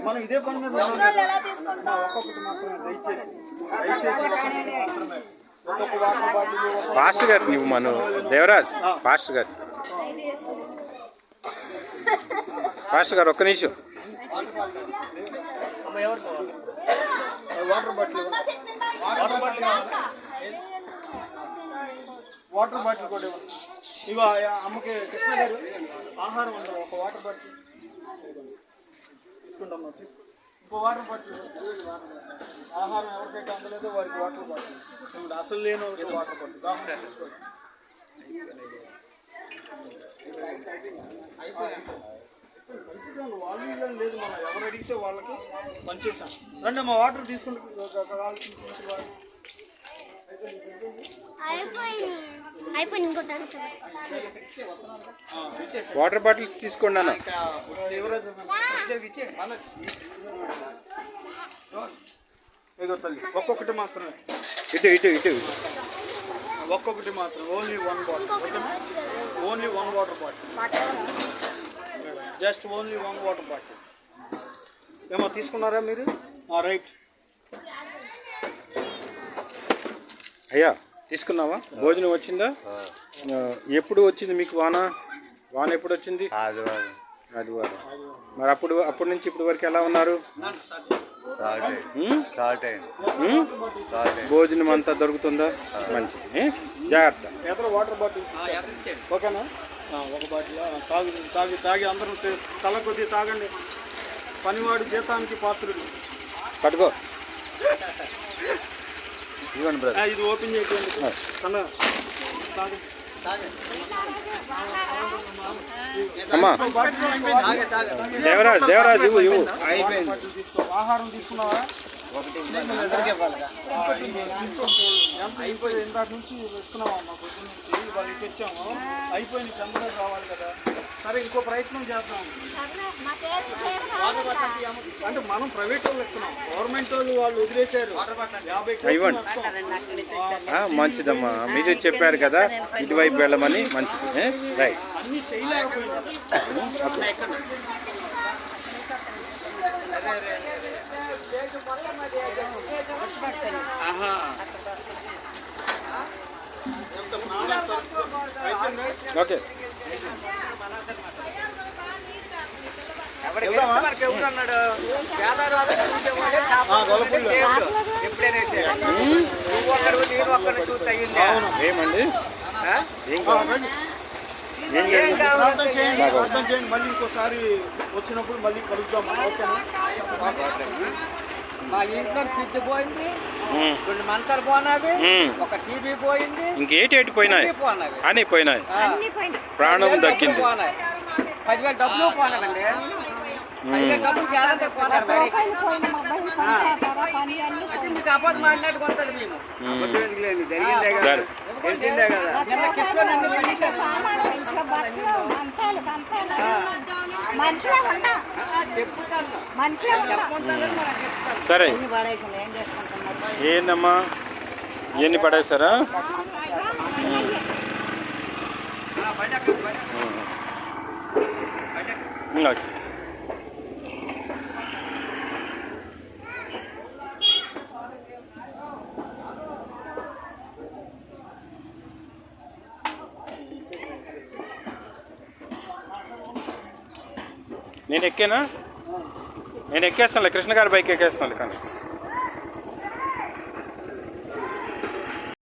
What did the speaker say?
మనం ఇదే పని మీద ఒక్కొక్కటి మాత్రమే దయచేసి ఫాస్ట్ గారు నువ్వు మన దేవరాజ్ ఫాస్ట్ గారు ఒక్క నిమిషం. వాటర్ బాటిల్ కూడా ఇవి అమ్మకి కృష్ణ గారు ఆహారం ఉండదు. ఒక వాటర్ బాటిల్ తీసుకుంటాం. ఇంకో వాటర్ బాటిల్ ఆహారం ఎవరికైతే అందలేదో వారికి వాటర్ బాటిల్. ఇప్పుడు అసలు లేని వాటర్ బాటిల్ పంచేసాం. వాళ్ళు లేదు, మనం ఎవరు అడిగితే వాళ్ళకి పంచేసాం. రండి మా వాటర్ తీసుకుంటే వాటర్ బాటిల్స్ తీసుకోండి అన్న. ఒక్కొక్కటి మాత్రమే ఇటు ఒక్కొక్కటి మాత్రం. Only one water bottle just only one water bottle. ఏమో తీసుకున్నారా మీరు? రైట్ అయ్యా తీసుకున్నావా? భోజనం వచ్చిందా? ఎప్పుడు వచ్చింది మీకు వాన ఎప్పుడు వచ్చింది? ఆదివారం. మరి అప్పటి నుంచి ఇప్పటి వరకు ఎలా ఉన్నారు? భోజనం అంతా దొరుకుతుందా? మంచిది, జాగ్రత్త. వాటర్ బాటిల్స్ ఓకేనా? ఒక బాటిల్ తాగి అందరూ తల కొద్ది తాగండి. పనివాడు జీతానికి పాత్రుడు. పట్టుకో. ఇది ఓపెన్ చేయకండి అన్న. అమ్మా దేవరాజ్ ఇవ్వు. ఆహారం తీసుకున్నావా? అయిపోయి ఇందాక నుంచి ఇస్తున్నావా? మా పొద్దు నుంచి వాళ్ళు తెచ్చాము. అయిపోయింది, తొందరగా కావాలి కదా. సరే ఇంకో ప్రయత్నం చేద్దాం. అంటే మనం ప్రైవేట్ వాళ్ళు ఇస్తున్నాం, గవర్నమెంట్ వాళ్ళు వదిలేశారు. 50 మంచిదమ్మా, మీరు చెప్పారు కదా ఇటువైపు వెళ్ళమని. మంచిది, రైట్. అన్ని చేయలేకపోయింది. ఓకే ఏమండి అర్థం చేయండి. మళ్ళీ ఇంకోసారి వచ్చినప్పుడు మళ్ళీ కలుద్దాం. మా ఇంట్లో ఫ్రిడ్జ్ పోయింది, 2 మంచాలు పోయినవి, ఒక టీవీ పోయింది, ఇంకేటి పోయినాయి అని పోయినాయి. ప్రాణం దక్కింది. 10,000 డబ్బులు పోనాలండి. 10,000 డబ్బులు గ్యారంటీ పోనాలి. మీకు అబద్ధం మాట్లాడి కొంటది. మేము జరిగిందే కదా, తెలిసిందే కదా. నిన్న కిష్లోని అన్ని సరే ఏందమ్మా, ఇవన్నీ పడేస్తారా? నేను ఎక్కేస్తానులే, కృష్ణ గారి బైక్ ఎక్కేస్తాను కానీ